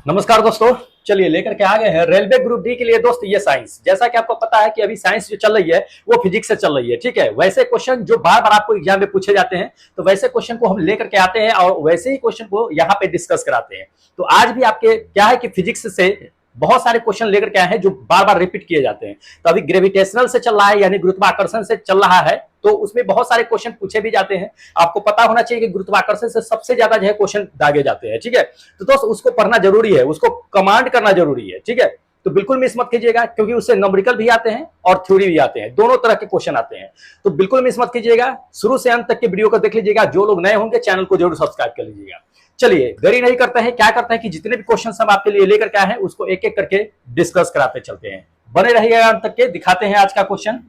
नमस्कार दोस्तों। चलिए लेकर के आ गए हैं रेलवे ग्रुप डी के लिए दोस्त ये साइंस। जैसा कि आपको पता है कि अभी साइंस जो चल रही है वो फिजिक्स से चल रही है, ठीक है। वैसे क्वेश्चन जो बार बार आपको एग्जाम में पूछे जाते हैं, तो वैसे क्वेश्चन को हम लेकर के आते हैं और वैसे ही क्वेश्चन को यहाँ पे डिस्कस कराते हैं। तो आज भी आपके क्या है कि फिजिक्स से बहुत सारे क्वेश्चन लेकर के आए हैं जो बार बार रिपीट किए जाते हैं। तो अभी ग्रेविटेशनल से चल रहा है, यानी गुरुत्वाकर्षण से चल रहा है, तो उसमें बहुत सारे क्वेश्चन पूछे भी जाते हैं। आपको पता होना चाहिए कि गुरुत्वाकर्षण से सबसे ज्यादा जो है क्वेश्चन दागे जाते हैं, ठीक है। तो दोस्त उसको पढ़ना जरूरी है, उसको कमांड करना जरूरी है, ठीक है। तो बिल्कुल मिस मत कीजिएगा, क्योंकि उससे न्यूमेरिकल भी आते हैं और थ्योरी भी आते हैं, दोनों तरह के क्वेश्चन आते हैं। तो बिल्कुल मिस मत कीजिएगा, शुरू से अंत तक के वीडियो को देख लीजिएगा। जो लोग नए होंगे चैनल को जरूर सब्सक्राइब कर लीजिएगा। चलिए देरी नहीं करते हैं, क्या करते हैं कि जितने भी क्वेश्चन हम आपके लिए लेकर के आए हैं उसको एक एक करके डिस्कस कराते चलते हैं। बने रहिएगा अंत तक के। दिखाते हैं आज का क्वेश्चन।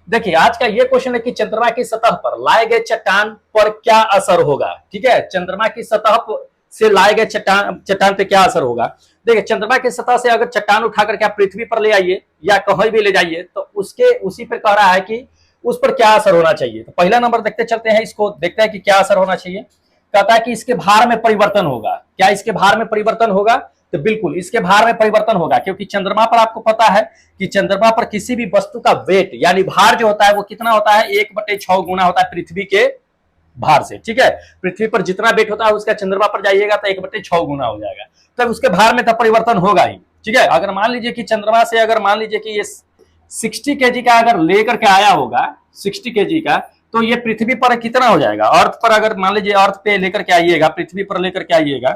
देखिए आज का ये क्वेश्चन है कि चंद्रमा की सतह पर लाए गए चट्टान पर क्या असर होगा, ठीक है। चंद्रमा की सतह से लाए गए चट्टान पे क्या असर होगा। देखिए चंद्रमा की सतह से अगर चट्टान उठा करके आप पृथ्वी पर ले आइए या कहीं भी ले जाइए, तो उसके उसी पर कह रहा है कि उस पर क्या असर होना चाहिए। तो पहला नंबर देखते चलते हैं, इसको देखते हैं कि क्या असर होना चाहिए। कहता है कि इसके भार में परिवर्तन होगा। क्या इसके भार में परिवर्तन होगा? तो बिल्कुल इसके भार में परिवर्तन होगा, क्योंकि चंद्रमा पर आपको पता है कि चंद्रमा पर किसी भी वस्तु का वेट यानी भार जो होता है वो कितना होता है, 1/6 गुना होता है पृथ्वी के भार से, ठीक है। पृथ्वी पर जितना वेट होता है उसका चंद्रमा पर जाइएगा तो 1/6 गुना हो जाएगा। तब उसके भार में तो परिवर्तन होगा ही, ठीक है। अगर मान लीजिए कि चंद्रमा से अगर मान लीजिए कि ये 60 kg का अगर लेकर के आया होगा, 60 kg का, तो ये पृथ्वी पर कितना हो जाएगा। अर्थ पर अगर मान लीजिए अर्थ पे लेकर के आइएगा, पृथ्वी पर लेकर के आइएगा,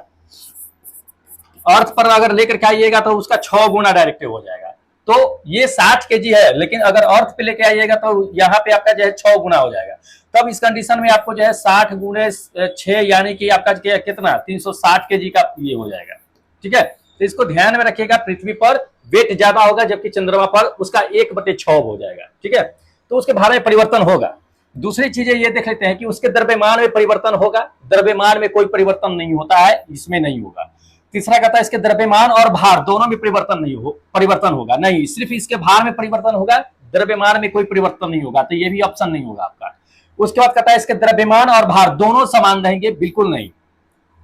अर्थ पर अगर लेकर के आइएगा तो उसका 6 गुना डायरेक्ट हो जाएगा। तो ये 60 kg है, लेकिन अगर अर्थ पे लेके आइएगा तो यहाँ पे आपका जो है 6 गुना हो जाएगा। तब इस कंडीशन में आपको जो है 60 गुणे 6 यानी कि आपका कितना 360 kg का ये हो जाएगा, ठीक है। तो इसको ध्यान में रखिएगा, पृथ्वी पर वेट ज्यादा होगा जबकि चंद्रमा पर उसका 1/6 हो जाएगा, ठीक है। तो उसके भार में परिवर्तन होगा। दूसरी चीजें ये देख लेते हैं कि उसके द्रव्यमान में परिवर्तन होगा। द्रव्यमान में कोई परिवर्तन नहीं होता है, इसमें नहीं होगा। तीसरा कहता है इसके द्रव्यमान और भार दोनों में परिवर्तन होगा। नहीं, सिर्फ इसके भार में परिवर्तन होगा, द्रव्यमान में कोई परिवर्तन नहीं होगा, तो ये भी ऑप्शन नहीं होगा आपका। उसके बाद कहता है इसके द्रव्यमान और भार दोनों समान रहेंगे। बिल्कुल नहीं,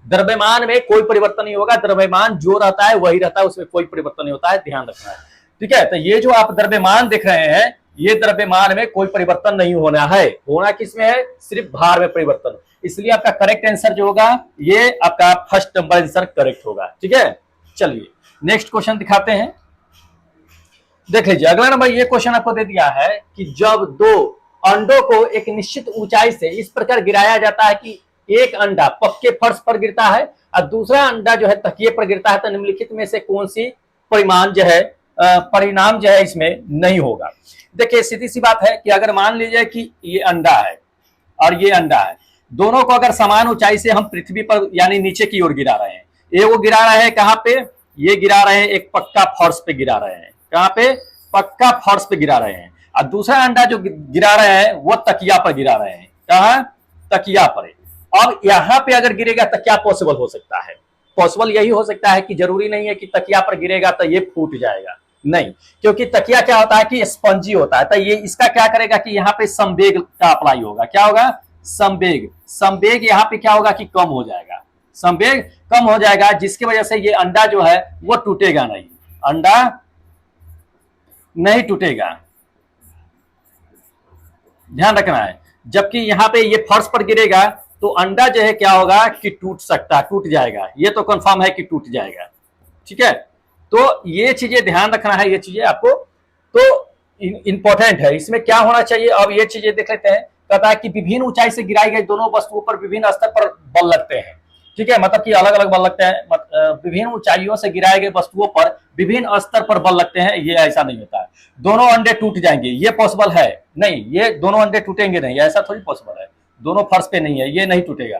द्रव्यमान में कोई परिवर्तन नहीं होगा। द्रव्यमान जो रहता है वही रहता है, उसमें कोई परिवर्तन नहीं होता है, ध्यान रखना है, ठीक है। तो ये जो आप द्रव्यमान देख रहे हैं, ये द्रव्यमान में कोई परिवर्तन नहीं होना है। होना किसमें है? सिर्फ भार में परिवर्तन। इसलिए आपका करेक्ट आंसर जो होगा ये आपका फर्स्ट नंबर आंसर करेक्ट होगा, ठीक है। चलिए नेक्स्ट क्वेश्चन दिखाते हैं। देख लीजिए अगला नंबर ये क्वेश्चन आपको दे दिया है कि जब दो अंडों को एक निश्चित ऊंचाई से इस प्रकार गिराया जाता है कि एक अंडा पक्के फर्श पर गिरता है और दूसरा अंडा जो है तकिए पर गिरता है, तो निम्नलिखित में से कौन सी परिणाम जो है इसमें नहीं होगा। देखिए सीधी सी बात है कि अगर मान लीजिए कि ये अंडा है और ये अंडा है, दोनों को अगर समान ऊंचाई से हम पृथ्वी पर यानी नीचे की ओर गिरा रहे हैं, ये वो गिरा रहे हैं कहाँ पे, ये गिरा रहे हैं एक पक्का फर्श पे गिरा रहे हैं। कहाँ पे? पक्का फर्श पे गिरा रहे हैं। और दूसरा अंडा जो गिरा रहे हैं वो तकिया पर गिरा रहे हैं। कहाँ? तकिया पर। अब यहाँ पे अगर गिरेगा तो क्या पॉसिबल हो सकता है? पॉसिबल यही हो सकता है कि जरूरी नहीं है कि तकिया पर गिरेगा तो ये फूट जाएगा, नहीं, क्योंकि तकिया क्या होता है कि स्पंजी होता है। तो ये इसका क्या करेगा कि यहाँ पे संवेग का अप्लाई होगा। क्या होगा? संवेग। संवेग यहाँ पे क्या होगा कि कम हो जाएगा, संवेग कम हो जाएगा, जिसकी वजह से ये अंडा जो है वो टूटेगा नहीं, अंडा नहीं टूटेगा, ध्यान रखना है। जबकि यहाँ पे ये फर्श पर गिरेगा तो अंडा जो है क्या होगा कि टूट जाएगा, ये तो कंफर्म है कि टूट जाएगा, ठीक है। तो ये चीजें ध्यान रखना है, ये चीजें आपको तो इंपॉर्टेंट है। इसमें क्या होना चाहिए अब ये चीजें देख लेते हैं। कहता है कि विभिन्न ऊंचाई से गिराई गई दोनों वस्तुओं पर विभिन्न स्तर पर बल लगते हैं, ठीक है। मतलब कि अलग अलग बल लगते हैं, विभिन्न ऊंचाइयों से गिराए गए वस्तुओं पर विभिन्न स्तर पर बल लगते हैं, ये ऐसा नहीं होता है। दोनों अंडे टूट जाएंगे, ये पॉसिबल है नहीं, ये दोनों अंडे टूटेंगे नहीं, ऐसा थोड़ी पॉसिबल है। दोनों फर्श पे नहीं है, ये नहीं टूटेगा।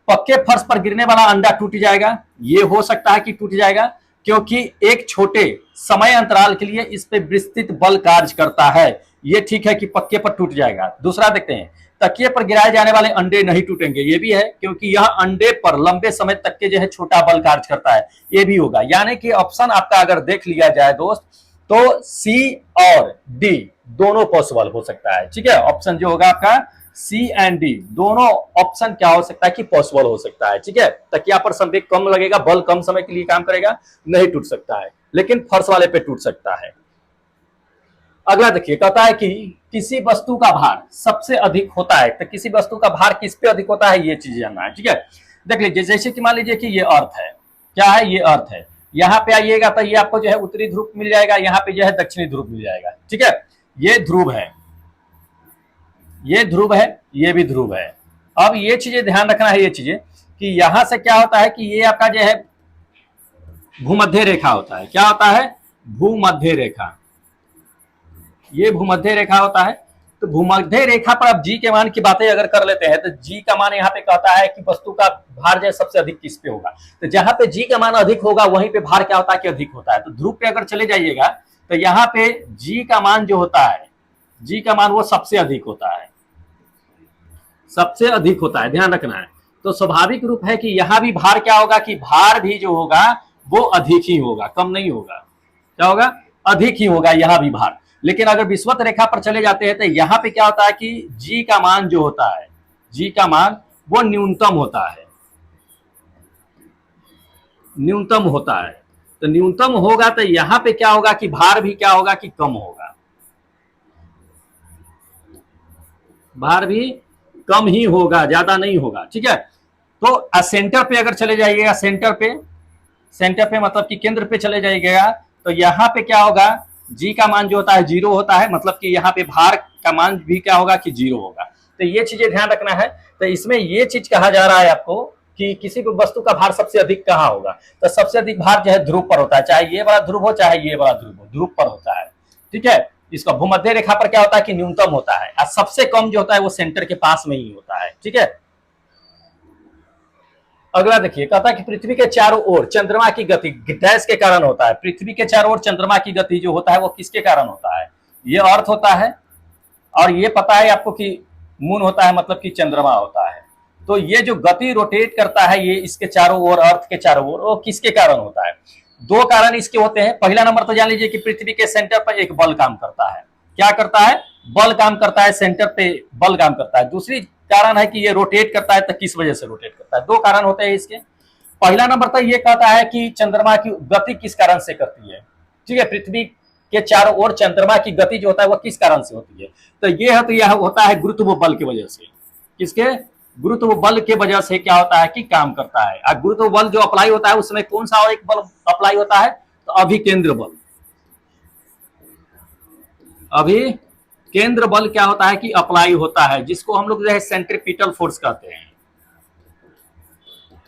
पक्के फर्श पर गिरने वाला अंडा टूट जाएगा, ये हो सकता है कि टूट जाएगा, क्योंकि एक छोटे समय अंतराल के लिए इस पे विस्तृत बल कार्य करता है। ये ठीक है कि पक्के पर टूट जाएगा। दूसरा देखते हैं, तकिए पर गिराए जाने वाले अंडे नहीं टूटेंगे, ये भी है, क्योंकि यह अंडे पर लंबे समय तक के जो है छोटा बल कार्य करता है, ये भी होगा। यानी कि ऑप्शन आपका अगर देख लिया जाए दोस्त तो सी और डी दोनों पॉसिबल हो सकता है, ठीक है। ऑप्शन जो होगा आपका सी एंड डी दोनों ऑप्शन क्या हो सकता है कि पॉसिबल हो सकता है। ठीक है, तकिया पर संवेग कम लगेगा, बल कम समय के लिए काम करेगा, नहीं टूट सकता है, लेकिन फर्श वाले पे टूट सकता है। अगला देखिए, कहता है कि किसी वस्तु का भार सबसे अधिक होता है, तो किसी वस्तु का भार किस पे अधिक होता है, ये चीज जानना है। ठीक है, देख लीजिए, जैसे कि मान लीजिए कि ये अर्थ है, क्या है, ये अर्थ है, यहाँ पे आइएगा तो ये आपको जो है उत्तरी ध्रुव मिल जाएगा, यहाँ पे जो है दक्षिणी ध्रुव मिल जाएगा। ठीक है, ये ध्रुव है, ये ध्रुव है, ये भी ध्रुव है। अब ये चीजें ध्यान रखना है, ये चीजें कि यहां से क्या होता है कि ये आपका जो है भूमध्य रेखा होता है। क्या होता है, भूमध्य रेखा, ये भूमध्य रेखा होता है। तो भूमध्य रेखा पर आप जी के मान की बातें अगर कर लेते हैं तो जी का मान यहाँ पे कहता है कि वस्तु का भार जो है सबसे अधिक किस पे होगा, तो जहां पे जी का मान अधिक होगा वहीं पे भार क्या होता है कि अधिक होता है। तो ध्रुव पे अगर चले जाइएगा तो यहाँ पे जी का मान जो होता है, जी का मान वो सबसे अधिक होता है, सबसे अधिक होता है, ध्यान रखना है। तो स्वाभाविक रूप है कि यहाँ भी भार क्या होगा कि भार भी जो होगा वो अधिक ही होगा, कम नहीं होगा। क्या होगा, अधिक ही होगा यहाँ भी भार। लेकिन अगर विषुवत रेखा पर चले जाते हैं तो यहाँ पे क्या होता है कि जी का मान जो होता है, जी का मान वो न्यूनतम होता है, न्यूनतम होता है। तो न्यूनतम होगा तो यहाँ पे क्या होगा कि भार भी क्या होगा कि कम होगा, भार भी कम ही होगा, ज्यादा नहीं होगा। ठीक है, तो सेंटर पे अगर चले जाइएगा, सेंटर पे मतलब कि केंद्र पे चले जाइएगा तो यहाँ पे क्या होगा, जी का मान जो होता है 0 होता है, मतलब कि यहाँ पे भार का मान भी क्या होगा कि 0 होगा। तो ये चीजें ध्यान रखना है। तो इसमें ये चीज कहा जा रहा है आपको कि किसी भी वस्तु का भार सबसे अधिक कहाँ होगा, तो सबसे अधिक भार जो है ध्रुव पर होता है, चाहे ये बड़ा ध्रुव हो चाहे ये बड़ा ध्रुव हो, ध्रुव पर होता है। ठीक है, इसका भूमध्य रेखा पर क्या होता है कि न्यूनतम होता है, और सबसे कम जो होता है वो सेंटर के पास में ही होता है। ठीक है, अगला देखिए, कहता है कि पृथ्वी के चारों ओर चंद्रमा की गति डैश के कारण होता है। पृथ्वी के चारों ओर चंद्रमा की गति जो होता है वो किसके कारण होता है, ये अर्थ होता है, और ये पता है आपको कि मून होता है, मतलब कि चंद्रमा होता है। तो ये जो गति रोटेट करता है ये इसके चारों ओर, अर्थ के चारों ओर, वो किसके कारण होता है, दो कारण इसके होते हैं। पहला नंबर तो जान लीजिए कि पृथ्वी के सेंटर पर एक बल काम करता है। क्या करता है, बल काम करता है, सेंटर पे बल काम करता है। दूसरी कारण है कि ये रोटेट करता है, तो किस वजह से रोटेट करता है, दो कारण होते हैं इसके। पहला नंबर तो ये कहता है कि चंद्रमा की गति किस कारण से करती है। ठीक है, पृथ्वी के चारों ओर चंद्रमा की गति जो होता है वो किस कारण से होती है, तो ये है, तो यह होता है गुरुत्व बल की वजह से। किसके, गुरुत्व बल के वजह से क्या होता है कि काम करता है। और गुरुत्व बल जो अप्लाई होता है उसमें कौन सा और एक बल अप्लाई होता है, तो अभिकेंद्र बल। अभी केंद्र बल क्या होता है कि अप्लाई होता है, जिसको हम लोग जो है सेंट्रीपिटल फोर्स कहते हैं,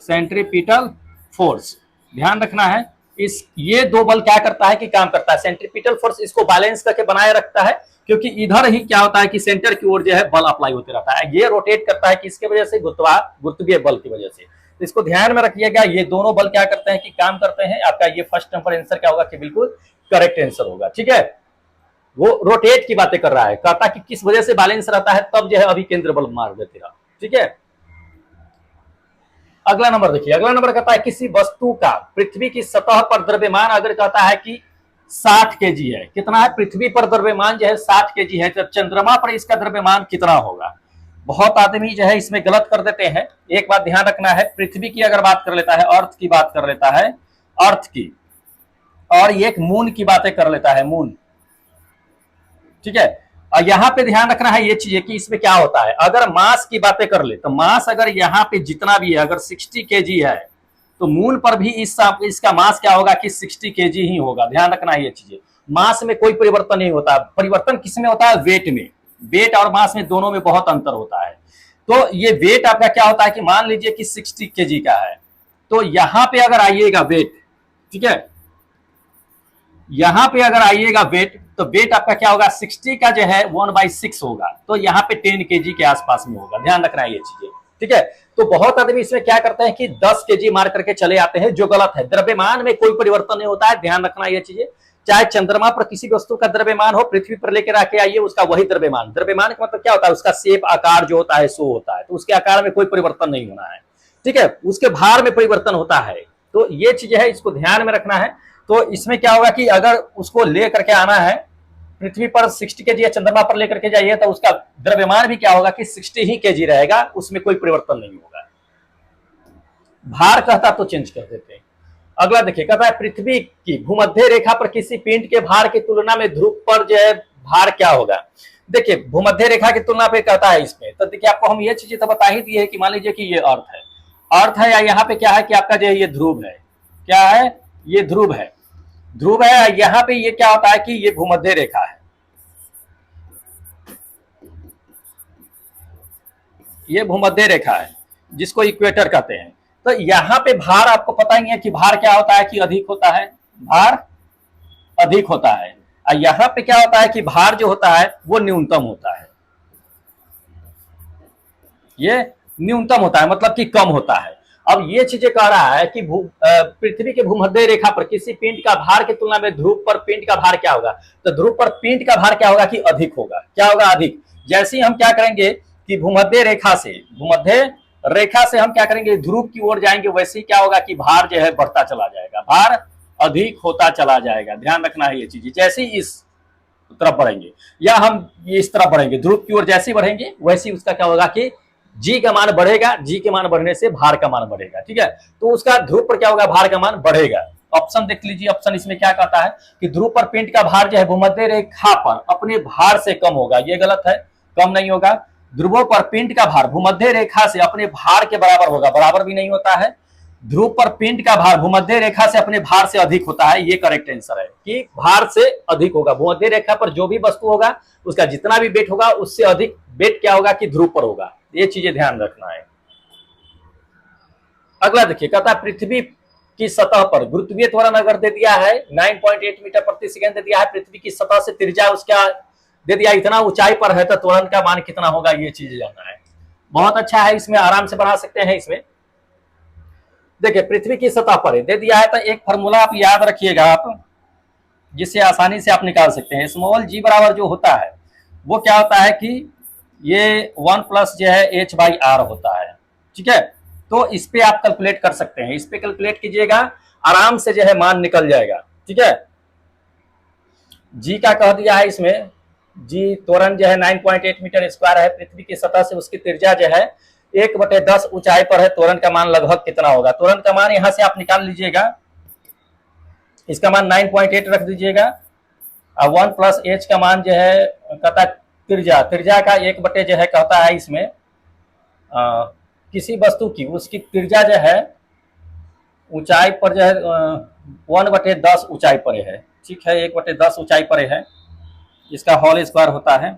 सेंट्रीपिटल फोर्स। ध्यान रखना है, इस ये दो बल क्या करता है कि काम करता है। सेंट्रीपिटल फोर्स इसको बैलेंस करके बनाए रखता है, क्योंकि इधर ही क्या होता है कि सेंटर की ओर जो है बल अप्लाई होते रहता है। ये रोटेट करता है किसके वजह से, गुरुत्वीय बल की वजह से। तो इसको ध्यान में रखिएगा, ये दोनों बल क्या करते हैं कि काम करते हैं। आपका ये फर्स्ट नंबर आंसर क्या होगा कि बिल्कुल करेक्ट आंसर होगा। ठीक है, वो रोटेट की बातें कर रहा है, कहता कि किस वजह से बैलेंस रहता है, तब जो है अभी केंद्र बल मार देते रहा। ठीक है, अगला नंबर देखिए, अगला नंबर कहता है किसी वस्तु का पृथ्वी की सतह पर द्रव्यमान अगर कहता है कि 60 केजी है, कितना है, पृथ्वी पर द्रव्यमान जो है 60 केजी है, तो चंद्रमा पर इसका द्रव्यमान कितना होगा। बहुत आदमी जो है इसमें गलत कर देते हैं। एक बात ध्यान रखना है, पृथ्वी की अगर बात कर लेता है, अर्थ की बात कर लेता है, अर्थ की, और एक मून की बातें कर लेता है, मून। ठीक है, और यहाँ पे ध्यान रखना है ये चीज कि इसमें क्या होता है, अगर मास की बातें कर ले तो मास अगर यहाँ पे जितना भी है, अगर 60 केजी है, तो मून पर भी इसका मास क्या होगा कि 60 केजी ही होगा। ध्यान रखना है ये चीजें, मास में कोई परिवर्तन नहीं होता। परिवर्तन किसमें होता है, वेट में। वेट और मास में दोनों में बहुत अंतर होता है। तो ये वेट आपका क्या होता है कि मान लीजिए कि 60 केजी का है, तो यहाँ पे अगर आइएगा वेट, ठीक है, यहां पे अगर आइएगा वेट, तो वेट आपका क्या होगा, 60 का जो है 1/6 होगा, तो यहाँ पे 10 केजी के आसपास में होगा। ध्यान रखना है ये चीजें। ठीक है, तो बहुत आदमी इसमें क्या करते हैं कि 10 केजी मार करके चले आते हैं, जो गलत है। द्रव्यमान में कोई परिवर्तन नहीं होता है, ध्यान रखना ये चीजें। चाहे चंद्रमा पर किसी वस्तु का द्रव्यमान हो, पृथ्वी पर लेकर आके आइए, उसका वही द्रव्यमान। द्रव्यमान का मतलब क्या होता है, उसका शेप, आकार जो होता है सो होता है, तो उसके आकार में कोई परिवर्तन नहीं होना है। ठीक है, उसके भार में परिवर्तन होता है। तो ये चीज है, इसको ध्यान में रखना है। तो इसमें क्या होगा कि अगर उसको ले करके आना है, पृथ्वी पर 60 केजी या चंद्रमा पर लेकर के जाइए तो उसका द्रव्यमान भी क्या होगा कि 60 ही केजी रहेगा, उसमें कोई परिवर्तन नहीं होगा। भार कहता तो चेंज कर देते हैं। अगला देखिए, कहता है पृथ्वी की भूमध्य रेखा पर किसी पिंड के भार की तुलना में ध्रुव पर जो है भार क्या होगा। देखिए भूमध्य रेखा की तुलना पे कहता है इसमें, तो देखिए आपको हम ये चीजें तो बता ही दी है कि मान लीजिए कि ये अर्थ है या यहाँ पे क्या है कि आपका जो है ये ध्रुव है, क्या है ये ध्रुव है, ध्रुव है। यहाँ पे ये क्या होता है कि ये भूमध्य रेखा है, ये भूमध्य रेखा है जिसको इक्वेटर कहते हैं। तो यहाँ पे भार आपको पता ही है कि भार क्या होता है कि अधिक होता है, भार अधिक होता है। और यहाँ पे क्या होता है कि भार जो होता है वो न्यूनतम होता है, ये न्यूनतम होता है मतलब कि कम होता है। अब ये चीजें कह रहा है कि पृथ्वी के भूमध्य रेखा पर किसी पिंड का भार की तुलना में ध्रुव पर पिंड का भार क्या होगा। तो ध्रुव पर पिंड का भार क्या होगा कि अधिक होगा, क्या होगा अधिक। जैसे ही हम क्या करेंगे कि भूमध्य रेखा से हम क्या करेंगे ध्रुव की ओर जाएंगे, वैसे ही क्या होगा कि भार जो है बढ़ता चला जाएगा, भार अधिक होता चला जाएगा। ध्यान रखना है ये चीज, जैसे ही इस तरफ बढ़ेंगे या हम इस तरफ बढ़ेंगे ध्रुव की ओर जैसे ही बढ़ेंगे वैसे ही उसका क्या होगा कि जी का मान बढ़ेगा, जी के मान बढ़ने से भार का मान बढ़ेगा, ठीक है। तो उसका ध्रुव पर क्या होगा भार का मान बढ़ेगा। ऑप्शन देख लीजिए, ऑप्शन इसमें क्या कहता है कि ध्रुव पर पिंड का भार जो है भूमध्य रेखा पर अपने भार से कम होगा, ये गलत है, कम नहीं होगा। ध्रुवों पर पिंड का भार भूमध्य रेखा से अपने भार के बराबर होगा, बराबर भी नहीं होता है। ध्रुव पर पिंड का भार भूमध्य रेखा से अपने भार से अधिक होता है, ये करेक्ट आंसर है कि भार से अधिक होगा। भूमध्य रेखा पर जो भी वस्तु होगा उसका जितना भी वेट होगा उससे अधिक वेट क्या होगा कि ध्रुव पर होगा, ये चीजें ध्यान रखना है। अगला देखिए, कहता है पृथ्वी की सतह पर गुरुत्वीय त्वरण अगर दे दिया है 9.8 मीटर प्रति सेकंड दे दिया है, पृथ्वी की सतह से त्रिज्या उसका दे दिया इतना ऊंचाई पर है, तो त्वरण का मान कितना होगा ये चीज जानना है। बहुत अच्छा है, इसमें आराम से बना सकते हैं। इसमें देखिए पृथ्वी की सतह पर दे दिया है तो एक फॉर्मूला आप याद रखिएगा आप, जिससे आसानी से आप निकाल सकते हैं। स्मॉल जी बराबर जो होता है वो क्या होता है कि ये 1 प्लस जो है h बाई आर होता है, ठीक है। तो इस पे आप कैलकुलेट कर सकते हैं, इस पे कैलकुलेट कीजिएगा, आराम से जो है मान निकल जाएगा, ठीक है। जी का कह दिया है इसमें, जी त्वरण जो है 9.8 मीटर स्क्वायर है, पृथ्वी की सतह से उसकी त्रिज्या जो है 1/10 ऊंचाई पर है, त्वरण का मान लगभग कितना होगा। त्वरण का मान यहां से आप निकाल लीजिएगा, इसका मान 9.8 रख दीजिएगा और 1 प्लस h का मान जो है कहता है त्रिज्या का 1 जो है कहता है इसमें किसी वस्तु की उसकी त्रिज्या जो है ऊंचाई पर जो है 1/10 ऊंचाई पर है, ठीक है, 1/10 ऊंचाई पर है, इसका होल स्क्वायर होता है।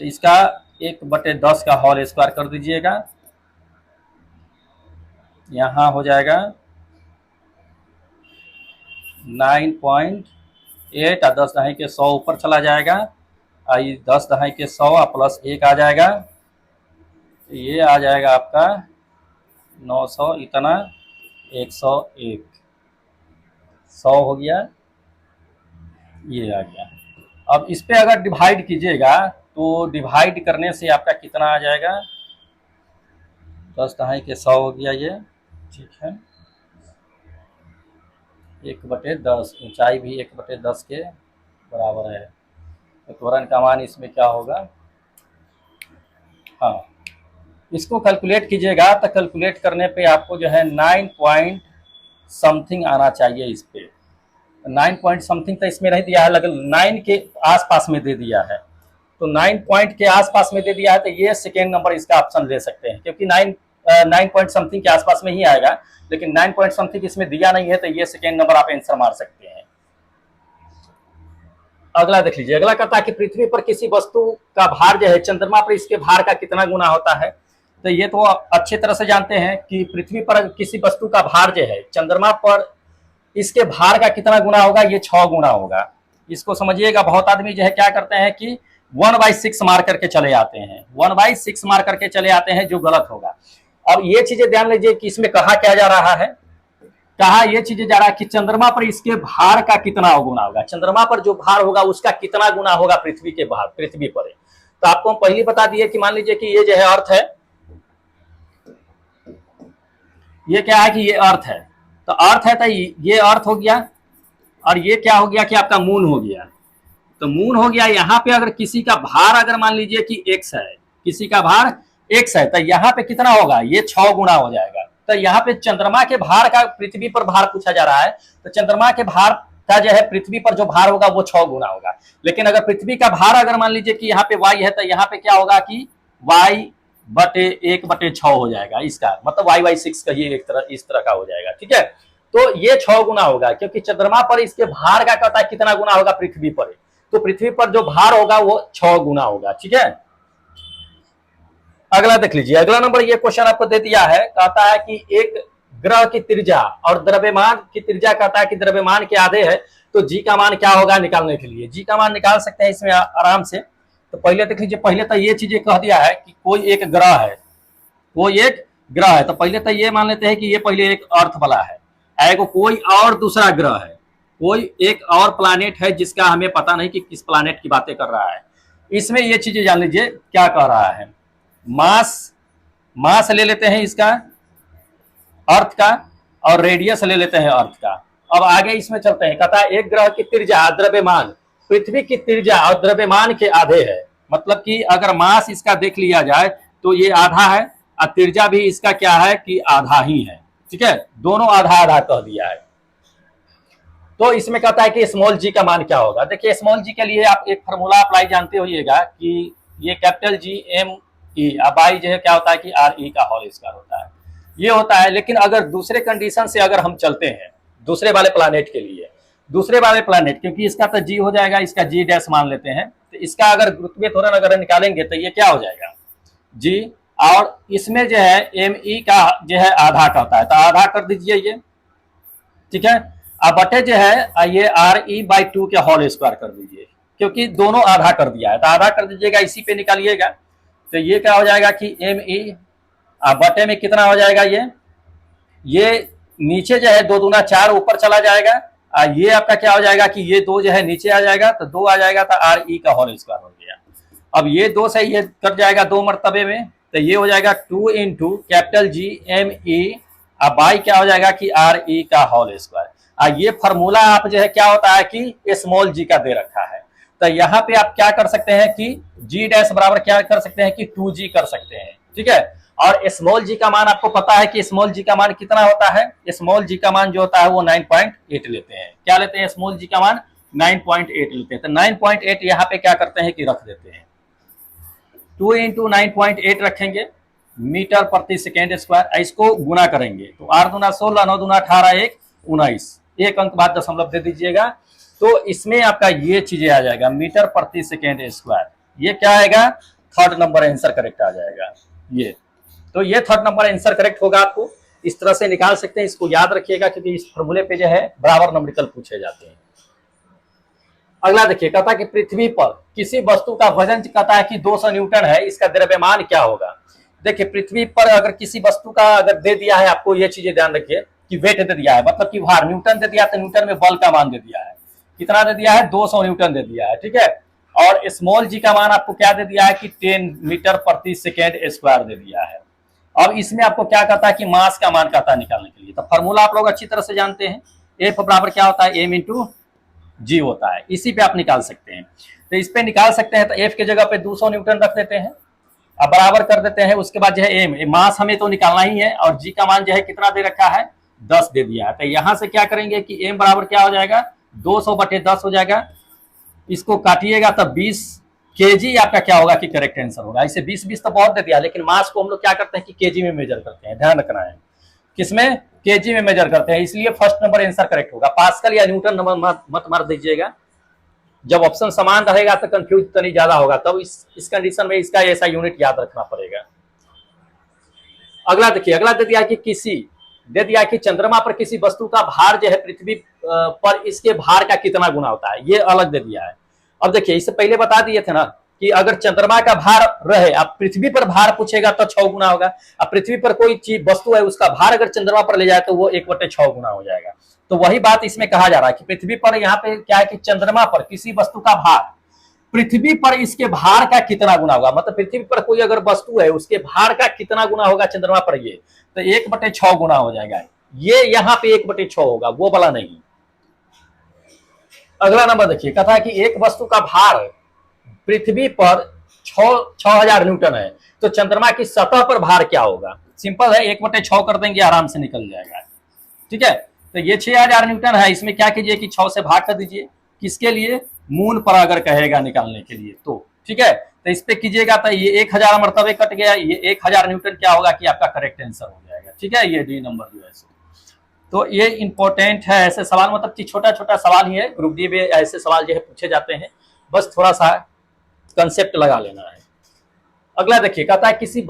तो इसका 1/10 का होल स्क्वायर कर दीजिएगा, यहाँ हो जाएगा 9.8 और 10 दहाई के 100 ऊपर चला जाएगा, और 10 दहाई के 100 प्लस 1 आ जाएगा, ये आ जाएगा आपका 900 इतना 101, 100 हो गया, ये आ गया। अब इस पे अगर डिवाइड कीजिएगा तो डिवाइड करने से आपका कितना आ जाएगा, 10 दहाई के 100 हो गया ये, ठीक है। 1/10 ऊंचाई भी 1/10 के बराबर है, तो त्वरण का मान इसमें क्या होगा। हाँ, इसको कैलकुलेट कीजिएगा तो कैलकुलेट करने पे आपको जो है 9 पॉइंट समथिंग आना चाहिए। इस पे 9 पॉइंट समथिंग तो इसमें नहीं दिया है, लेकिन 9 के आसपास में दे दिया है, तो 9 पॉइंट के आसपास में दे दिया है, तो ये सेकेंड नंबर इसका ऑप्शन ले सकते हैं, क्योंकि 9 पॉइंट समथिंग के आसपास में ही आएगा, लेकिन 9 पॉइंट समथिंग इसमें दिया नहीं है, तो ये सेकेंड नंबर आप आंसर मार सकते हैं। अगला देख लीजिए, अगला कहता है कि पृथ्वी पर किसी वस्तु का भार जो है चंद्रमा पर इसके भार का कितना गुना होता है। तो ये तो अच्छे तरह से जानते हैं कि पृथ्वी पर किसी वस्तु का भार जो है चंद्रमा पर इसके भार का कितना गुना होगा, ये 6 गुना होगा। इसको समझिएगा, बहुत आदमी जो है क्या करते हैं कि 1/6 मार करके चले आते हैं, 1/6 मार करके चले आते हैं, जो गलत होगा। अब ये चीजें ध्यान लीजिए कि इसमें कहा क्या जा रहा है, कहा ये चीजें जा रहा है कि चंद्रमा पर इसके भार का कितना गुना होगा, चंद्रमा पर जो भार होगा उसका कितना गुना होगा पृथ्वी के भार, पृथ्वी पर। तो आपको हम पहले बता दिए कि मान लीजिए कि ये जो है अर्थ है, ये क्या है कि ये अर्थ है, तो अर्थ है तो ये अर्थ हो गया, और ये क्या हो गया कि आपका मून हो गया। तो मून हो गया। यहाँ पे अगर किसी का भार अगर मान लीजिए कि x है, किसी का भार x है, तो यहाँ पे कितना होगा, ये 6 गुना हो जाएगा। तो यहाँ पे चंद्रमा के भार का पृथ्वी पर भार पूछा जा रहा है, तो चंद्रमा के भार का जो है पृथ्वी पर जो भार होगा वो 6 गुना होगा। लेकिन अगर पृथ्वी का भार अगर मान लीजिए कि यहाँ पे y है, तो यहाँ पे क्या होगा कि y/1/6 हो जाएगा इसका, मतलब y/6 का ये एक तरह इस तरह का हो जाएगा। ठीक है, तो ये 6 गुना होगा, क्योंकि चंद्रमा पर इसके भार का कहता है कितना गुना होगा पृथ्वी पर, तो पृथ्वी पर जो भार होगा वो 6 गुना होगा। ठीक है, अगला देख लीजिए। अगला नंबर ये क्वेश्चन आपको दे दिया है, कहता है कि एक ग्रह की त्रिज्या और द्रव्यमान की त्रिज्या कहता है कि द्रव्यमान के आधे है, तो जी का मान क्या होगा निकालने के लिए। जी का मान निकाल सकते हैं इसमें आराम से। तो पहले देख लीजिए, पहले तो ये चीजें कह दिया है कि कोई एक ग्रह है, कोई एक ग्रह है, तो पहले तो ये मान लेते हैं कि ये पहले एक अर्थ वाला है, एगो कोई और दूसरा ग्रह है, कोई एक और प्लानेट है जिसका हमें पता नहीं कि किस प्लानेट की बातें कर रहा है। इसमें ये चीजें जान लीजिए क्या कह रहा है। मास ले लेते हैं इसका अर्थ का, और रेडियस ले लेते हैं अर्थ का। अब आगे इसमें चलते हैं, कहता है एक ग्रह की त्रिज्या द्रव्यमान पृथ्वी की त्रिज्या और द्रव्यमान के आधे है, मतलब कि अगर मास इसका देख लिया जाए तो ये आधा है, और त्रिज्या भी इसका क्या है कि आधा ही है। ठीक है, दोनों आधा आधा कह दिया है। तो इसमें कहता है कि स्मॉल जी का मान क्या होगा। देखिए स्मॉल जी के लिए आप एक फार्मूला अप्लाई जानते होइएगा कि ये capital G M E, by जो है क्या होता है कि आर ई का होल स्क्वायर होता है, ये होता है। लेकिन अगर दूसरे कंडीशन से अगर हम चलते हैं दूसरे वाले प्लानेट के लिए, दूसरे वाले प्लानेट, क्योंकि इसका तो जी हो जाएगा, इसका जी डैश मान लेते हैं, तो इसका अगर गुरुत्वीय त्वरण अगर निकालेंगे तो ये क्या हो जाएगा जी, और इसमें जो है एम ई का जो है आधा कहता है, तो आधा कर दीजिए ये। ठीक है, अब बटे जो है ये आर ई बाई 2 के होल स्क्वायर कर दीजिए, क्योंकि दोनों आधा कर दिया है, तो आधा कर दीजिएगा, इसी पे निकालिएगा। तो ये क्या हो जाएगा कि एम ई बटे में कितना हो जाएगा, ये नीचे जो है 2 दूना 4 ऊपर चला जाएगा, ये आपका क्या हो जाएगा कि ये 2 जो है नीचे आ जाएगा, तो 2 आ जाएगा, तो आर ई का होल स्क्वायर हो गया। अब ये 2 से ये कट जाएगा 2 मरतबे में, तो ये हो जाएगा 2 into capital G M E, अब बाई क्या हो जाएगा कि आर ई का होल स्क्वायर। ये फार्मूला आप जो है क्या होता है कि स्मॉल जी का दे रखा है, तो यहाँ पे आप क्या कर सकते हैं कि जी डैश बराबर क्या कर सकते हैं कि 2g कर सकते हैं। ठीक है, और स्मॉल जी का मान आपको पता है कि स्मॉल जी का मान कितना होता है, स्मॉल जी का मान जो होता है वो 9.8 लेते हैं। क्या लेते हैं, स्मॉल जी का मान 9.8 लेते हैं। तो 9.8 यहाँ पे क्या करते हैं कि रख देते हैं, 2 इंटू 9.8 रखेंगे मीटर प्रति सेकेंड स्क्वायर, इसको गुना करेंगे तो 8 दूना 16, 9 दूना 18, 1 19, एक अंक बाद दशमलव दे दीजिएगा, तो इसमें आपका ये चीजें आ जाएगा मीटर प्रति सेकेंड स्क्वायर। ये क्या आएगा, थर्ड नंबर आंसर करेक्ट आ जाएगा ये। तो ये थर्ड नंबर आंसर करेक्ट होगा, आपको इस तरह से निकाल सकते हैं। इसको याद रखिएगा क्योंकि इस फॉर्मूले पे जो है बराबर नंबरिकल पूछे जाते हैं। अगला देखिए, कहता है कि पृथ्वी पर किसी वस्तु का वजन कहता है कि 200 न्यूटन है, इसका द्रव्यमान क्या होगा। देखिए पृथ्वी पर अगर किसी वस्तु का अगर दे दिया है, आपको ये चीजें ध्यान रखिए कि वेट दे दिया है, मतलब कि भार न्यूटन दे दिया, तो न्यूटन में बल का मान दे दिया है, कितना दे दिया है 200 न्यूटन दे दिया है। ठीक है, और स्मॉल जी का मान आपको क्या दे दिया है कि 10 मीटर प्रति सेकेंड स्क्वायर दे दिया है। अब इसमें आपको क्या कहता है कि मास का मान कहता है निकालने के लिए, तो फॉर्मूला आप लोग अच्छी तरह से जानते हैं, एफ बराबर क्या होता है एम इंटू जी होता है, इसी पे आप निकाल सकते हैं। तो इस पे निकाल सकते हैं, तो एफ के जगह पे 200 न्यूटन रख देते हैं, अब बराबर कर देते हैं। उसके बाद जो है एम मास हमें तो निकालना ही है, और जी का मान जो है कितना दे रखा है 10 दे दिया है। तो यहां से क्या करेंगे कि एम बराबर क्या हो जाएगा 200 बटे 10 हो जाएगा, इसको काटिएगा तब 20 केजी आपका क्या होगा कि करेक्ट आंसर होगा। इसे 20 तो बहुत दे दिया, लेकिन मास को हम लोग क्या करते हैं कि केजी में मेजर करते हैं, ध्यान रखना है किसमें, केजी में मेजर करते हैं, इसलिए फर्स्ट नंबर आंसर करेक्ट होगा। पास्कल या न्यूटन नंबर मत मार दीजिएगा, जब ऑप्शन समान रहेगा तो कंफ्यूज तो नहीं ज्यादा होगा, तब इस कंडीशन में इसका ऐसा यूनिट याद रखना पड़ेगा। अगला देखिए, अगला दे दिया कि चंद्रमा पर किसी वस्तु का भार जो है पृथ्वी पर इसके भार का कितना गुना होता है, ये अलग दे दिया है। अब देखिए इससे पहले बता दिए थे ना कि अगर चंद्रमा का भार रहे, अब पृथ्वी पर भार पूछेगा तो 6 गुना होगा। अब पृथ्वी पर कोई चीज वस्तु है, उसका भार अगर चंद्रमा पर ले जाए तो वो 1/6 गुना हो जाएगा। तो वही बात इसमें कहा जा रहा है कि पृथ्वी पर यहाँ पे क्या है कि चंद्रमा पर किसी वस्तु का भार पृथ्वी पर इसके भार का कितना गुना होगा, मतलब पृथ्वी पर कोई अगर वस्तु है उसके भार का कितना गुना होगा चंद्रमा पर, ये तो 1/6 गुना हो जाएगा। ये यहाँ पे 1/6 होगा, वो वाला नहीं। अगला नंबर देखिए, कहता है कि एक वस्तु का भार पृथ्वी पर 6000 न्यूटन है, तो चंद्रमा की सतह पर भार क्या होगा। सिंपल है, 1/6 कर देंगे, आराम से निकल जाएगा। ठीक है, तो ये 6000 न्यूटन है, इसमें क्या कीजिए कि 6 से भाग कर दीजिए। किसके लिए, मून पर अगर कहेगा निकालने के लिए तो। ठीक है, तो इस पे कीजिएगा तो ये 1000 मरतबे कट गया, ये 1000 न्यूटन क्या होगा कि आपका करेक्ट आंसर हो जाएगा। ठीक है, ये डी नंबर जो है तो ये इंपॉर्टेंट है। ऐसे सवाल मतलब कि छोटा छोटा सवाल ही है, ग्रुप डी में ऐसे सवाल जो है पूछे जाते हैं, बस थोड़ा सा कंसेप्ट लगा लेना है। अगला देखिए, कहता है किसी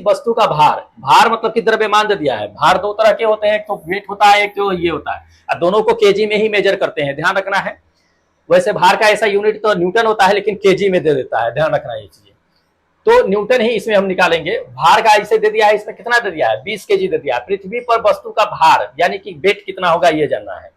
वस्तु का भार मतलब कि द्रव्यमान दे दिया है। भार दो तरह के होते हैं, एक तो वेट होता है, एक तो ये होता है, और दोनों को केजी में ही मेजर करते हैं, ध्यान रखना है। वैसे भार का ऐसा यूनिट तो न्यूटन होता है, लेकिन केजी में दे देता है, ध्यान रखना ये चीज। तो न्यूटन ही इसमें हम निकालेंगे। भार का इसे दे दिया है, इसमें कितना दे दिया है, 20 केजी दे दिया है। पृथ्वी पर वस्तु का भार यानी कि वेट कितना होगा ये जानना है।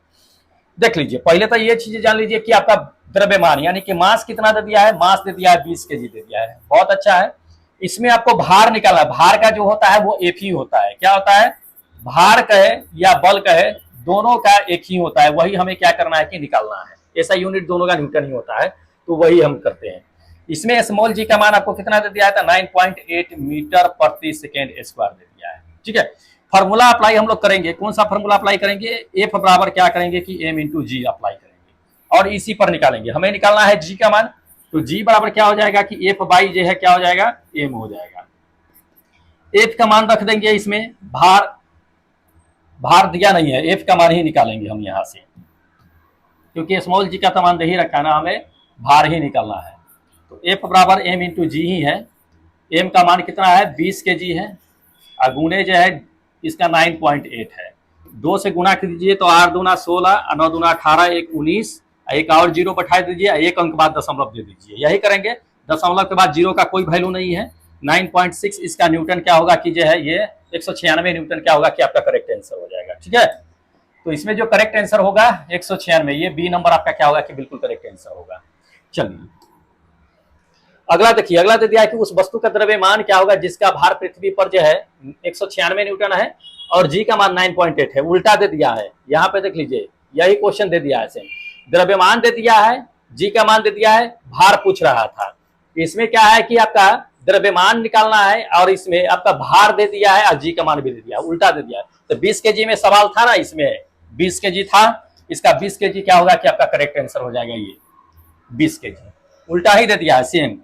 देख लीजिए, पहले तो ये चीजें जान लीजिए कि आपका द्रव्यमान यानी कि मास कितना दे दिया है, मास दे दिया है 20 केजी दे दिया है, बहुत अच्छा है। इसमें आपको भार निकालना है। भार का जो होता है वो एक ही होता है, क्या होता है, भार कहे या बल कहे, दोनों का एक ही होता है, वही हमें क्या करना है कि निकालना है। ऐसा यूनिट दोनों का न्यूटन ही होता है, तो वही हम करते हैं। इसमें स्मॉल जी का मान आपको कितना दे दिया है, 9.8 मीटर प्रति सेकेंड स्क्वायर दे दिया है। ठीक है, फॉर्मूला अप्लाई हम लोग करेंगे, कौन सा फॉर्मूला अप्लाई करेंगे, एफ बराबर क्या करेंगे कि एम इंटू जी अप्लाई करेंगे और इसी पर निकालेंगे। हमें निकालना है जी का मान, तो जी बराबर क्या हो जाएगा कि एफ बाई जे है क्या हो जाएगा, एम हो जाएगा। एफ का मान रख देंगे, इसमें भार दिया नहीं है, एफ का मान ही निकालेंगे हम यहां से, क्योंकि स्मॉल जी का तो मान दे ही रखा है ना, हमें भार ही निकालना है। तो एफ बराबर एम इंटू जी ही है। एम का मान कितना है, 20 के जी है, और गुणे जो है इसका 9.8 है। 2 से गुना कर दीजिए तो 8 दूना 16, 9 दूना 18, 1 19, एक और जीरो बैठा दीजिए, एक अंक बाद दशमलव दे दीजिए, यही करेंगे। दशमलव के बाद जीरो का कोई वैल्यू नहीं है। 9.6 इसका न्यूटन क्या होगा कि जो है ये 196 न्यूटन क्या होगा कि आपका करेक्ट आंसर हो जाएगा। ठीक है, तो इसमें जो करेक्ट आंसर होगा 196, ये बी नंबर आपका क्या होगा कि बिल्कुल करेक्ट आंसर होगा। चलिए अगला देखिए, अगला दे दिया है कि उस वस्तु का द्रव्यमान क्या होगा जिसका भार पृथ्वी पर जो है 196 न्यूटन है और जी का मान 9.8 है। उल्टा दे दिया है, यहाँ पे देख लीजिए, यही क्वेश्चन दे दिया है सेम। द्रव्यमान दे दिया है, जी का मान दे दिया है, भार पूछ रहा था। इसमें क्या है कि आपका द्रव्यमान निकालना है और इसमें आपका भार दे दिया है और जी का मान भी दे दिया है, उल्टा दे दिया है। तो 20 केजी में सवाल था ना, इसमें 20 केजी था, इसका 20 केजी क्या होगा कि आपका करेक्ट आंसर हो जाएगा ये 20 केजी, उल्टा ही दे दिया है सेम।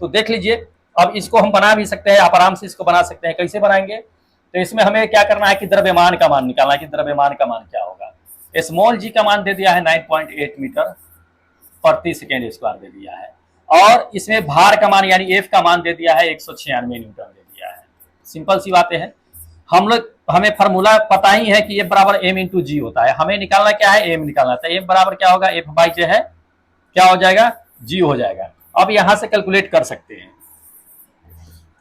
तो देख लीजिए, अब इसको हम बना भी सकते हैं, आप आराम से इसको बना सकते हैं। कैसे बनाएंगे, तो इसमें हमें क्या करना है कि द्रव्यमान का मान निकालना है कि द्रव्यमान का मान क्या होगा। स्मॉल जी का मान दे दिया है 9.8 मीटर प्रति सेकेंड स्क्वायर दे दिया है, और इसमें भार का मान यानी एफ का मान दे दिया है 196 न्यूटन दे दिया है। सिंपल सी बातें हैं। हमें फार्मूला पता ही है कि एफ बराबर एम इंटू जी होता है, हमें निकालना क्या है, एम निकालना है। एफ बराबर क्या होगा, एफ बाई जे है क्या हो जाएगा, जी हो जाएगा। अब यहां से कैलकुलेट कर सकते हैं,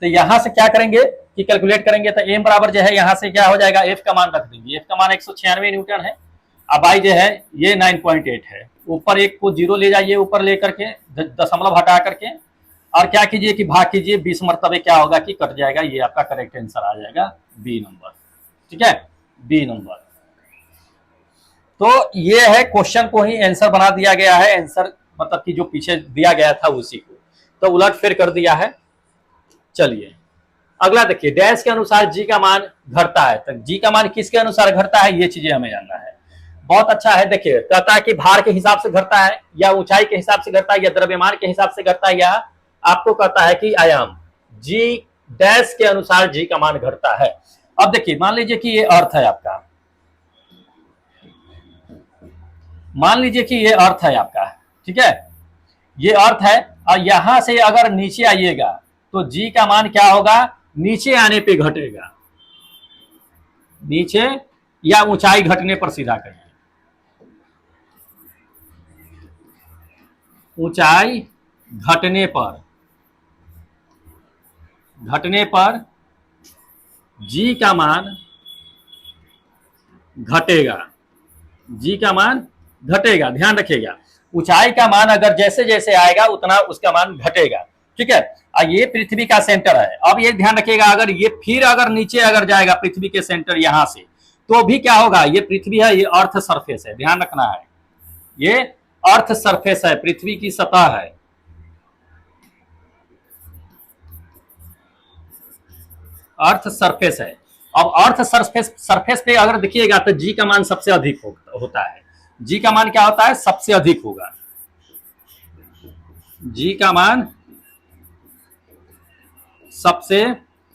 तो यहां से क्या करेंगे कि कैलकुलेट करेंगे, तो एम बराबर जो है यहां से क्या हो जाएगा, एफ का मान रख देंगे, एफ का मान 196 न्यूटन है, अब आई जो है ये 9.8 है। ऊपर एक को जीरो ले जाइए, ऊपर लेकर के दशमलव हटा करके, और क्या कीजिए कि भाग कीजिए, 20 मरतबे क्या होगा कि कट जाएगा, ये आपका करेक्ट आंसर आ जाएगा बी नंबर। ठीक है, बी नंबर। तो ये है, क्वेश्चन को ही आंसर बना दिया गया है, आंसर मतलब कि जो पीछे दिया गया था उसी को तो उलट फेर कर दिया है। चलिए अगला देखिए, डैश के अनुसार जी का मान घटता है, तो जी का मान किसके अनुसार घटता है, ये चीजें हमें जानना है। बहुत अच्छा है, देखिए कहता है कि भार के हिसाब से घटता है या ऊंचाई के हिसाब से घटता है या द्रव्यमान के हिसाब से घटता है, या आपको कहता है कि आयाम जी डैश के अनुसार जी का मान घटता है। अब देखिए, मान लीजिए कि ये अर्थ है आपका, मान लीजिए कि ये अर्थ है आपका, ठीक है, ये अर्थ है, और यहां से अगर नीचे आइएगा तो जी का मान क्या होगा, नीचे आने पे घटेगा, नीचे या ऊंचाई घटने पर सीधा करिए, ऊंचाई घटने पर जी का मान घटेगा, जी का मान घटेगा, ध्यान रखिएगा। ऊंचाई का मान अगर जैसे जैसे आएगा उतना उसका मान घटेगा। ठीक है, और ये पृथ्वी का सेंटर है। अब ये ध्यान रखिएगा, अगर ये फिर अगर नीचे अगर जाएगा पृथ्वी के सेंटर यहां से, तो भी क्या होगा, ये पृथ्वी है, ये अर्थ सरफेस है, ध्यान रखना है, ये अर्थ सरफेस है, पृथ्वी की सतह है। अर्थ सरफेस है। अब अर्थ सरफेस पे अगर देखिएगा तो जी का मान सबसे अधिक होता है। जी का मान क्या होता है? सबसे अधिक होगा। जी का मान सबसे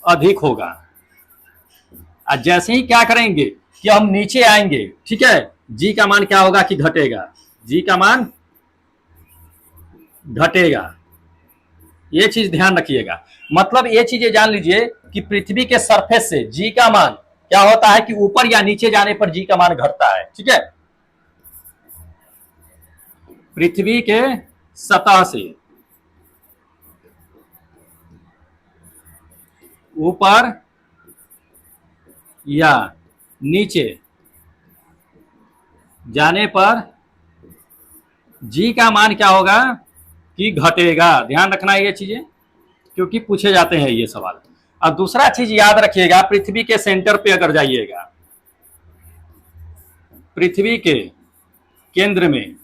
अधिक होगा। और जैसे ही क्या करेंगे कि हम नीचे आएंगे, ठीक है, जी का मान क्या होगा कि घटेगा। जी का मान घटेगा। ये चीज ध्यान रखिएगा। मतलब ये चीजें जान लीजिए कि पृथ्वी के सरफेस से जी का मान क्या होता है कि ऊपर या नीचे जाने पर जी का मान घटता है। ठीक है, पृथ्वी के सतह से ऊपर या नीचे जाने पर जी का मान क्या होगा कि घटेगा। ध्यान रखना है ये चीजें, क्योंकि पूछे जाते हैं ये सवाल। और दूसरा चीज याद रखिएगा, पृथ्वी के सेंटर पे अगर जाइएगा, पृथ्वी के केंद्र में,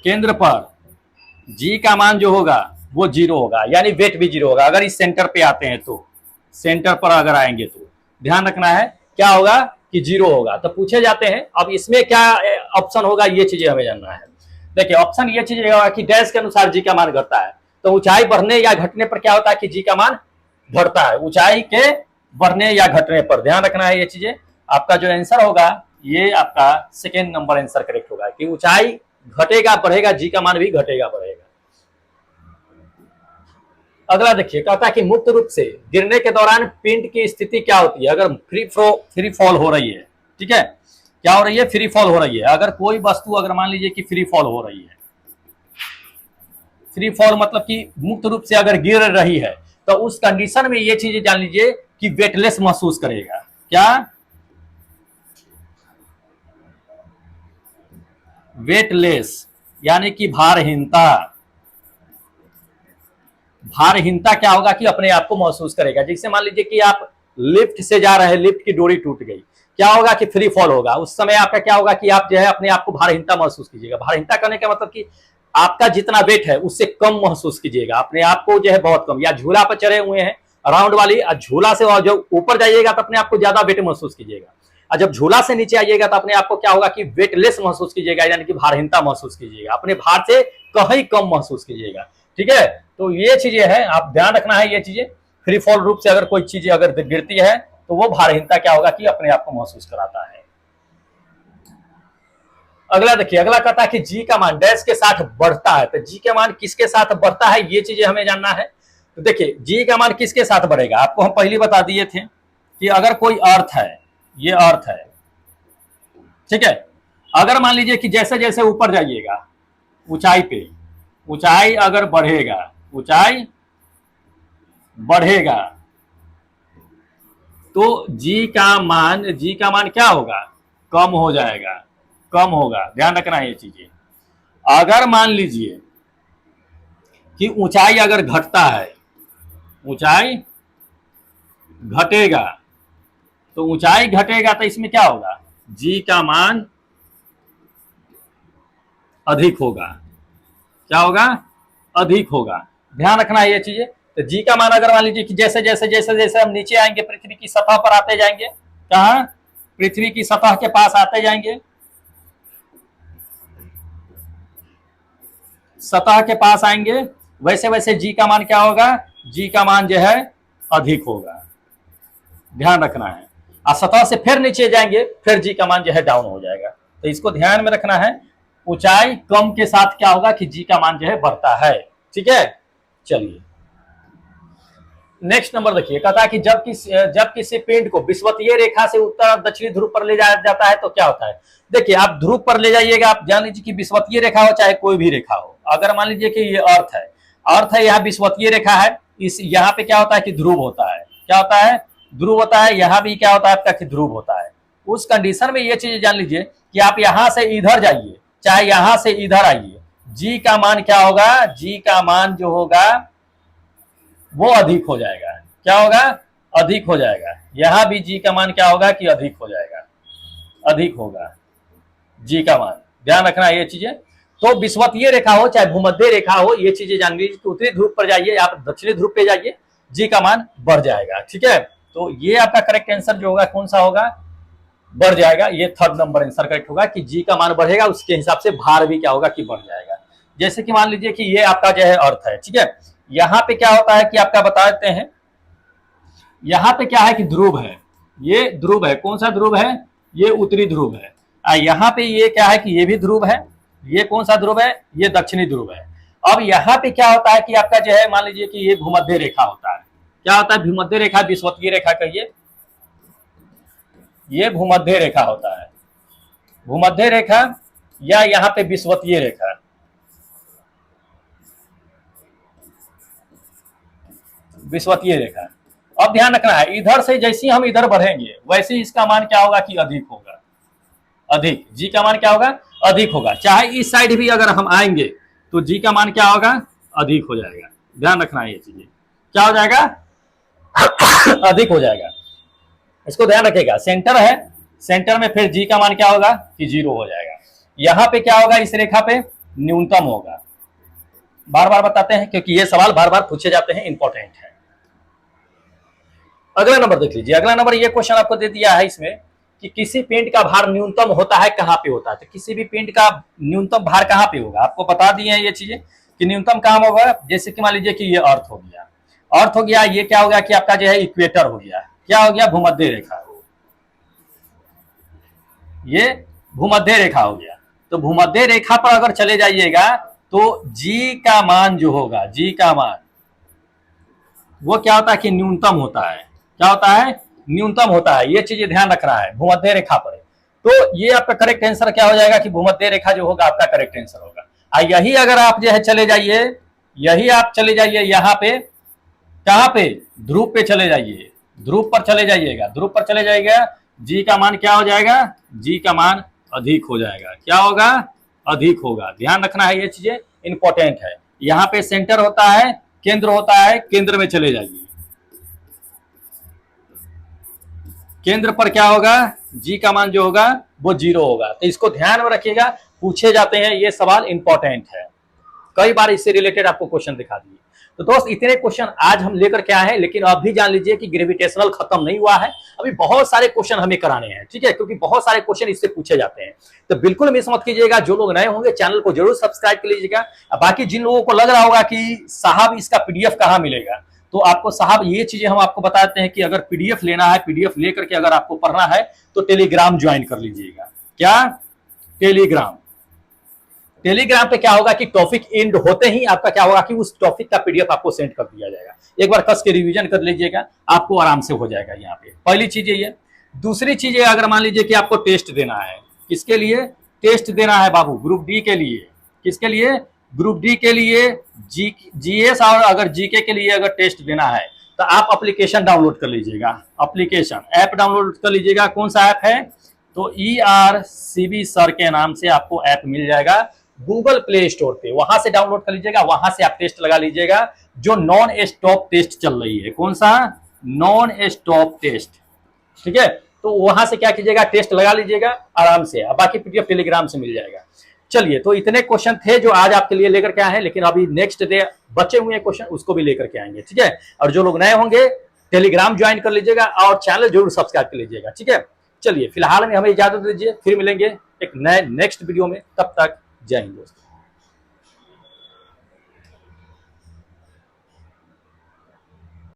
केंद्र पर जी का मान जो होगा वो 0 होगा, यानी वेट भी 0 होगा। अगर इस सेंटर पे आते हैं तो, सेंटर पर अगर आएंगे तो ध्यान रखना है क्या होगा कि 0 होगा। तो पूछे जाते हैं। अब इसमें क्या ऑप्शन होगा, ये चीजें हमें जानना है। देखिए ऑप्शन ये चीज होगा कि डैश के अनुसार जी का मान घटता है। तो ऊंचाई बढ़ने या घटने पर क्या होता है कि जी का मान बढ़ता है। ऊंचाई के बढ़ने या घटने पर ध्यान रखना है ये चीजें। आपका जो आंसर होगा ये आपका सेकेंड नंबर आंसर करेक्ट होगा कि ऊंचाई घटेगा बढ़ेगा, जी का मान भी घटेगा बढ़ेगा। अगला देखिए, कहता है कि मुक्त रूप से गिरने के दौरान पिंड की स्थिति क्या होती है अगर फ्री फॉल हो रही है। ठीक है, क्या हो रही है? फ्री फॉल हो रही है। अगर कोई वस्तु अगर मान लीजिए कि फ्री फॉल हो रही है, फ्री फॉल मतलब कि मुक्त रूप से अगर गिर रही है, तो उस कंडीशन में ये चीजें जान लीजिए कि वेटलेस महसूस करेगा। क्या? वेटलेस यानी कि भारहीनता। भारहीनता क्या होगा कि अपने आप को महसूस करेगा। जैसे मान लीजिए कि आप लिफ्ट से जा रहे हैं, लिफ्ट की डोरी टूट गई, क्या होगा कि फ्री फॉल होगा। उस समय आपका क्या होगा कि आप जो है अपने आप को भारहीनता महसूस कीजिएगा। भारहीनता करने का मतलब कि आपका जितना वेट है उससे कम महसूस कीजिएगा अपने आप को, जो है बहुत कम। या झूला पर चढ़े हुए हैं राउंड वाली, झूला से जब ऊपर जाइएगा तो अपने आप को ज्यादा वेट महसूस कीजिएगा, और जब झूला से नीचे आइएगा तो अपने आप को क्या होगा कि वेटलेस महसूस कीजिएगा, यानी कि भारहीनता महसूस कीजिएगा, अपने भार से कहीं कम महसूस कीजिएगा। ठीक है, तो ये चीजें हैं, आप ध्यान रखना है ये चीजें। फ्री फॉल रूप से अगर कोई चीज अगर गिरती है तो वो भारहीनता क्या होगा कि अपने आप को महसूस कराता है। अगला देखिए, अगला कहता है कि जी का मान डैश के साथ बढ़ता है। तो जी का मान किसके साथ बढ़ता है, ये चीजें हमें जानना है। तो देखिए जी का मान किसके साथ बढ़ेगा, आपको हम पहले बता दिए थे कि अगर कोई अर्थ है, ये अर्थ है, ठीक है, अगर मान लीजिए कि जैसे जैसे ऊपर जाइएगा ऊंचाई पे, ऊंचाई अगर बढ़ेगा, ऊंचाई बढ़ेगा तो जी का मान क्या होगा? कम हो जाएगा, कम होगा। ध्यान रखना है ये चीजें। अगर मान लीजिए कि ऊंचाई अगर घटता है, ऊंचाई घटेगा, तो ऊंचाई घटेगा तो इसमें क्या होगा? जी का मान अधिक होगा। क्या होगा? अधिक होगा। ध्यान रखना है ये चीजें। तो जी का मान अगर मान लीजिए कि जैसे जैसे जैसे जैसे हम नीचे आएंगे, पृथ्वी की सतह पर आते जाएंगे, कहा? पृथ्वी की सतह के पास आते जाएंगे, सतह के पास आएंगे, वैसे वैसे जी का मान क्या होगा? जी का मान जो है अधिक होगा। ध्यान रखना है। और सतह से फिर नीचे जाएंगे, फिर जी का मान जो है डाउन हो जाएगा। तो इसको ध्यान में रखना है। ऊंचाई कम के साथ क्या होगा कि जी का मान जो है बढ़ता है। ठीक है, चलिए नेक्स्ट नंबर देखिए, कहता है कि जब किसी पिंड को विषुवतीय रेखा से उत्तर दक्षिणी ध्रुव पर ले जाया जाता है तो क्या होता है। देखिए आप ध्रुव पर ले जाइएगा, आप जान लीजिए कि विषुवतीय रेखा हो चाहे कोई भी रेखा हो। अगर मान लीजिए कि ये अर्थ है, अर्थ है, यहाँ विषुवतीय रेखा है, इस यहाँ पे क्या होता है कि ध्रुव होता है। क्या होता है? ध्रुव होता है। यहाँ भी क्या होता है आपका कि ध्रुव होता है। उस कंडीशन में ये चीज जान लीजिए कि आप यहाँ से इधर जाइए चाहे यहाँ से इधर आइए, जी का मान क्या होगा? जी का मान जो होगा वो अधिक हो जाएगा। क्या होगा? अधिक हो जाएगा। यहां भी जी का मान क्या होगा कि अधिक हो जाएगा, अधिक होगा जी का मान। ध्यान रखना ये चीजें। तो विषुवतीय रेखा हो चाहे भूमध्य रेखा हो, ये चीजें जान लीजिए कि उत्तरी ध्रुव पर जाइए, आप दक्षिणी ध्रुव पे जाइए, जी का मान बढ़ जाएगा। ठीक है, तो ये आपका करेक्ट आंसर जो होगा कौन सा होगा, बढ़ जाएगा। ये थर्ड नंबर आंसर करेक्ट होगा कि जी का मान बढ़ेगा, उसके हिसाब से भार भी क्या होगा कि बढ़ जाएगा। जैसे कि मान लीजिए कि ये आपका जो है अर्थ है, ठीक है, यहाँ पे क्या होता है कि आपका बता देते हैं, यहाँ पे क्या है कि ध्रुव है, ये ध्रुव है, कौन सा ध्रुव है, ये उत्तरी ध्रुव है। यहाँ पे ये क्या है कि ये भी ध्रुव है, ये कौन सा ध्रुव है, ये दक्षिणी ध्रुव है। अब यहाँ पे क्या होता है कि आपका जो है मान लीजिए कि ये भूमध्य रेखा होता है, क्या होता है, भूमध्य रेखा, विषुवतीय रेखा कहिए, ये भूमध्य रेखा होता है, भूमध्य रेखा या यहाँ पे विषुवतीय रेखा, विषुवतीय रेखा। अब ध्यान रखना है, इधर से जैसे हम इधर बढ़ेंगे वैसे इसका मान क्या होगा कि अधिक होगा, अधिक, जी का मान क्या होगा, अधिक होगा। चाहे इस साइड भी अगर हम आएंगे तो जी का मान क्या होगा, अधिक हो जाएगा। ध्यान रखना है ये चीजें, क्या हो जाएगा अधिक हो जाएगा, इसको ध्यान रखेगा। सेंटर है, सेंटर में फिर जी का मान क्या होगा कि 0 हो जाएगा। यहां पे क्या होगा, इस रेखा पे न्यूनतम होगा। बार बार बताते हैं क्योंकि ये सवाल बार बार पूछे जाते हैं, इंपॉर्टेंट है। अगला नंबर देख लीजिए, अगला नंबर ये क्वेश्चन आपको दे दिया है इसमें कि किसी पिंड का भार न्यूनतम होता है कहां पे होता है। तो किसी भी पिंड का न्यूनतम भार कहां पे होगा, आपको बता दिए हैं ये चीजें कि न्यूनतम कहां होगा। जैसे कि मान लीजिए कि ये अर्थ हो गया, अर्थ हो गया, ये क्या हो गया कि आपका जो है इक्वेटर हो गया, क्या हो गया, भूमध्य रेखा, ये भूमध्य रेखा हो गया। तो भूमध्य रेखा पर अगर चले जाइएगा तो जी का मान जो होगा, जी का मान वो क्या होता है कि न्यूनतम होता है, क्या होता है, न्यूनतम होता है। ये चीजें ध्यान रखना है भूमध्य रेखा पर। तो ये आपका करेक्ट आंसर क्या हो जाएगा कि भूमध्य रेखा जो होगा आपका करेक्ट आंसर होगा। यही अगर आप जो है चले जाइए, यही आप चले जाइए यहाँ पे, कहां पे, ध्रुव पे चले जाइए, ध्रुव पर चले जाइएगा, ध्रुव पर चले जाइएगा, जी का मान क्या हो जाएगा, जी का मान अधिक हो जाएगा। क्या होगा, अधिक होगा। ध्यान रखना है, ये चीजें इंपॉर्टेंट है। यहाँ पे सेंटर होता है, केंद्र होता है, केंद्र में चले जाइए, केंद्र पर क्या होगा, जी का मान जो होगा वो 0 होगा। तो इसको ध्यान में रखिएगा, पूछे जाते हैं ये सवाल, इंपॉर्टेंट है, कई बार इससे रिलेटेड आपको क्वेश्चन दिखा दिए। तो दोस्त इतने क्वेश्चन आज हम लेकर के आए हैं, लेकिन अब भी जान लीजिए कि ग्रेविटेशनल खत्म नहीं हुआ है, अभी बहुत सारे क्वेश्चन हमें कराने हैं, ठीक है, क्योंकि बहुत सारे क्वेश्चन इससे पूछे जाते हैं। तो बिल्कुल मिस मत कीजिएगा, जो लोग नए होंगे चैनल को जरूर सब्सक्राइब कर लीजिएगा। बाकी जिन लोगों को लग रहा होगा कि साहब इसका पीडीएफ कहाँ मिलेगा, तो आपको साहब ये चीजें हम आपको बताते हैं कि अगर पीडीएफ लेना है, पीडीएफ लेकर के अगर आपको पढ़ना है तो टेलीग्राम ज्वाइन कर लीजिएगा। क्या, टेलीग्राम, टेलीग्राम पे क्या होगा कि टॉपिक एंड होते ही आपका क्या होगा कि उस टॉपिक का पीडीएफ आपको सेंड कर दिया जाएगा। एक बार कस के रिवीजन कर लीजिएगा, आपको आराम से हो जाएगा। यहाँ पे पहली चीज ये। दूसरी चीज अगर मान लीजिए कि आपको टेस्ट देना है, किसके लिए टेस्ट देना है बाबू, ग्रुप डी के लिए। किसके लिए, ग्रुप डी के लिए, जीएस और अगर जीके के लिए अगर टेस्ट देना है तो आप एप्लीकेशन डाउनलोड कर लीजिएगा, एप्लीकेशन ऐप डाउनलोड कर लीजिएगा। कौन सा ऐप है, तो ERCB सर के नाम से आपको ऐप मिल जाएगा गूगल प्ले स्टोर पे, वहां से डाउनलोड कर लीजिएगा, वहां से आप टेस्ट लगा लीजिएगा जो नॉन स्टॉप टेस्ट चल रही है। कौन सा, नॉन स्टॉप टेस्ट, ठीक है। तो वहां से क्या कीजिएगा, टेस्ट लगा लीजिएगा आराम से, बाकी पीडीएफ टेलीग्राम से मिल जाएगा। चलिए, तो इतने क्वेश्चन थे जो आज आपके लिए लेकर के आए हैं, लेकिन अभी नेक्स्ट डे बचे हुए क्वेश्चन उसको भी लेकर के आएंगे, ठीक है। और जो लोग नए होंगे टेलीग्राम ज्वाइन कर लीजिएगा और चैनल जरूर सब्सक्राइब कर लीजिएगा, ठीक है। चलिए, फिलहाल में हमें इजाजत दीजिए, फिर मिलेंगे एक नए नेक्स्ट वीडियो में, तब तक जय हिंद दोस्तों।